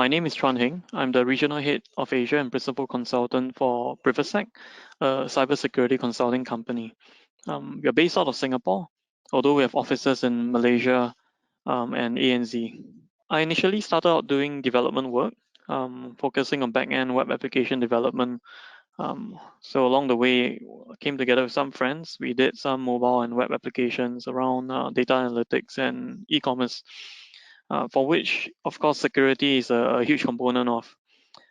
My name is Quan Heng. I'm the Regional Head of Asia and Principal Consultant for Privasec, a cybersecurity consulting company. We are based out of Singapore, although we have offices in Malaysia and ANZ. I initially started out doing development work, focusing on back-end web application development. So along the way, I came together with some friends. We did some mobile and web applications around data analytics and e-commerce, for which, of course, security is a huge component of.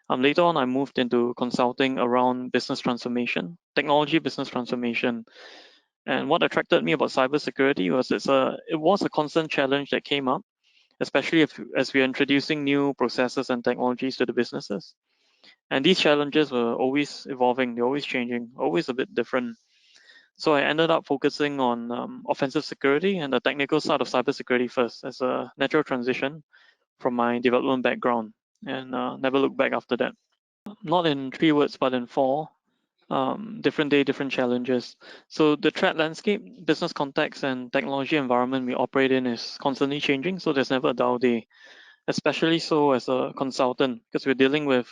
Later on, I moved into consulting around business transformation, technology business transformation. And what attracted me about cybersecurity was it was a constant challenge that came up, especially as we are introducing new processes and technologies to the businesses. And these challenges were always evolving, they're always changing, always a bit different. So I ended up focusing on offensive security and the technical side of cybersecurity first as a natural transition from my development background, and never looked back after that. Not in 3 words, but in 4. Different day, different challenges. So the threat landscape, business context, and technology environment we operate in is constantly changing. So there's never a dull day, especially so as a consultant, because we're dealing with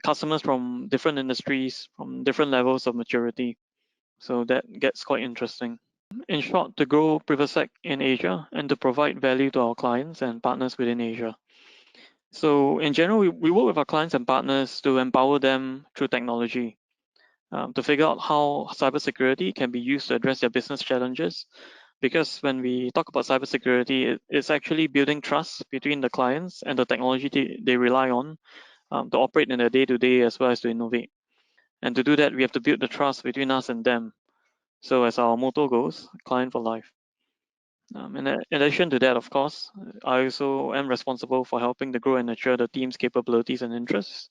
customers from different industries, from different levels of maturity. So that gets quite interesting. In short, to grow Privasec in Asia and to provide value to our clients and partners within Asia. So in general, we work with our clients and partners to empower them through technology, to figure out how cybersecurity can be used to address their business challenges. Because when we talk about cybersecurity, it's actually building trust between the clients and the technology they rely on to operate in their day-to-day as well as to innovate. And to do that, we have to build the trust between us and them. So as our motto goes, client for life. In addition to that, of course, I also am responsible for helping to grow and nurture the team's capabilities and interests,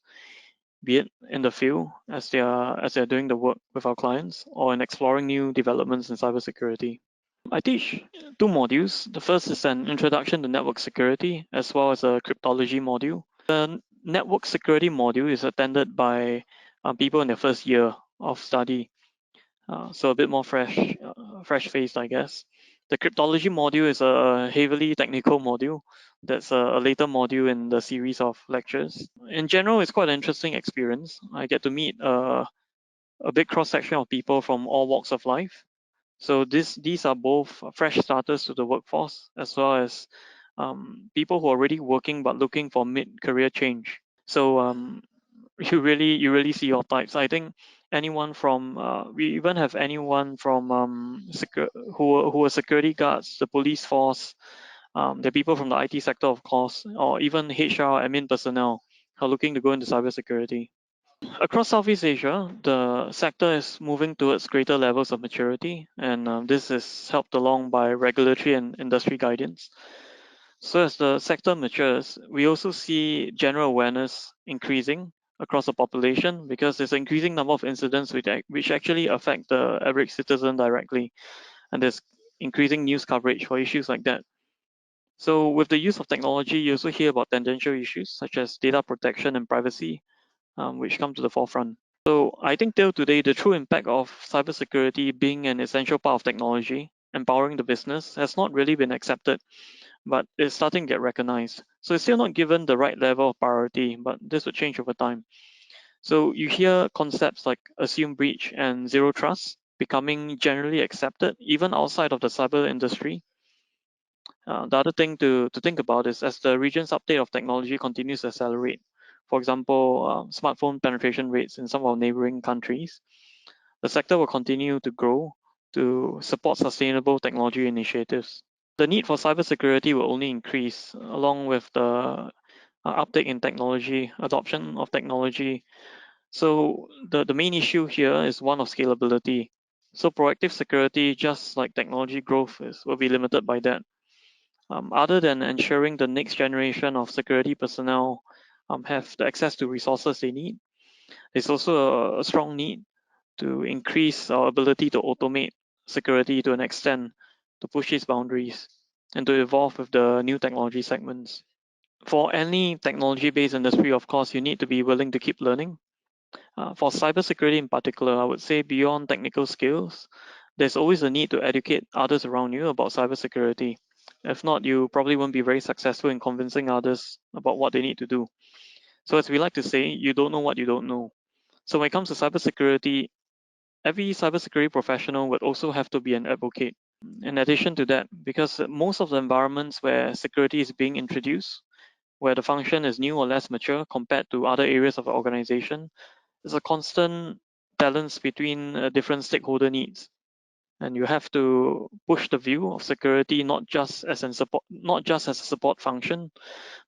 be it in the field as they're doing the work with our clients, or in exploring new developments in cybersecurity. I teach 2 modules. The first is an introduction to network security, as well as a cryptology module. The network security module is attended by people in their first year of study, so a bit more fresh-faced, I guess. The cryptology module is a heavily technical module. That's a later module in the series of lectures. In general, it's quite an interesting experience. I get to meet a big cross-section of people from all walks of life. So these are both fresh starters to the workforce, as well as people who are already working but looking for mid-career change. So you really see your types. I think anyone from we even have anyone from who are security guards, the police force, the people from the IT sector, of course, or even HR admin personnel who are looking to go into cybersecurity. Across Southeast Asia, the sector is moving towards greater levels of maturity, and this is helped along by regulatory and industry guidance. So as the sector matures, we also see general awareness increasing across the population because there's an increasing number of incidents which actually affect the average citizen directly, and there's increasing news coverage for issues like that. So with the use of technology, you also hear about tangential issues such as data protection and privacy, which come to the forefront. So I think till today, the true impact of cybersecurity being an essential part of technology, empowering the business, has not really been accepted, but it's starting to get recognized. So it's still not given the right level of priority, but this will change over time. So you hear concepts like assume breach and zero trust becoming generally accepted, even outside of the cyber industry. The other thing to think about is as the region's update of technology continues to accelerate, for example, smartphone penetration rates in some of our neighboring countries, the sector will continue to grow to support sustainable technology initiatives. The need for cybersecurity will only increase along with the uptake in technology, adoption of technology. So the main issue here is one of scalability. So proactive security, just like technology growth, will be limited by that. Other than ensuring the next generation of security personnel have the access to resources they need, there's also a strong need to increase our ability to automate security to an extent to push its boundaries and to evolve with the new technology segments. For any technology-based industry, of course, you need to be willing to keep learning. For cybersecurity in particular, I would say beyond technical skills, there's always a need to educate others around you about cybersecurity. If not, you probably won't be very successful in convincing others about what they need to do. So as we like to say, you don't know what you don't know. So when it comes to cybersecurity, every cybersecurity professional would also have to be an advocate. In addition to that, because most of the environments where security is being introduced, where the function is new or less mature compared to other areas of the organization, there's a constant balance between different stakeholder needs. And you have to push the view of security not just as a support function,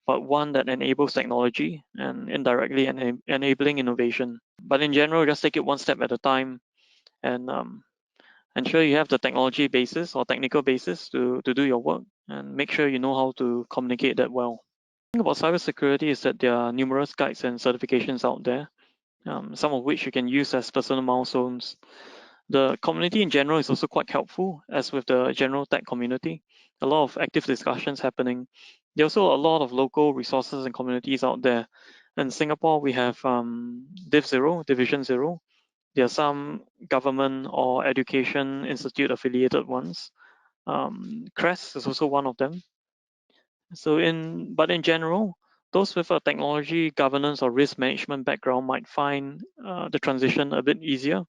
but one that enables technology and indirectly enabling innovation. But in general, just take it one step at a time and ensure you have the technology basis or technical basis to do your work, and make sure you know how to communicate that well. The thing about cybersecurity is that there are numerous guides and certifications out there, some of which you can use as personal milestones. The community in general is also quite helpful, as with the general tech community. A lot of active discussions happening. There are also a lot of local resources and communities out there. In Singapore, we have Division Zero. There are some government or education institute affiliated ones. CREST is also one of them. But in general, those with a technology governance or risk management background might find the transition a bit easier.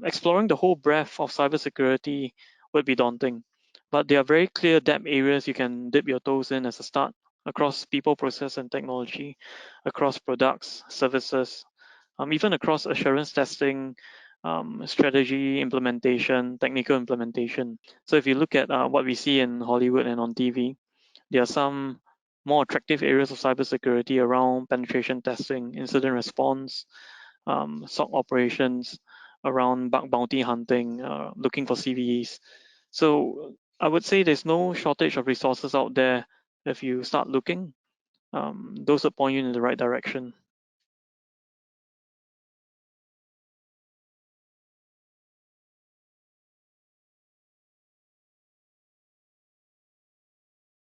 Exploring the whole breadth of cybersecurity would be daunting, but there are very clear depth areas you can dip your toes in as a start, across people, process, and technology, across products, services, even across assurance testing, strategy implementation, technical implementation. So if you look at what we see in Hollywood and on TV, there are some more attractive areas of cybersecurity around penetration testing, incident response, SOC operations, around bug bounty hunting, looking for CVEs. So I would say there's no shortage of resources out there if you start looking. Those will point you in the right direction.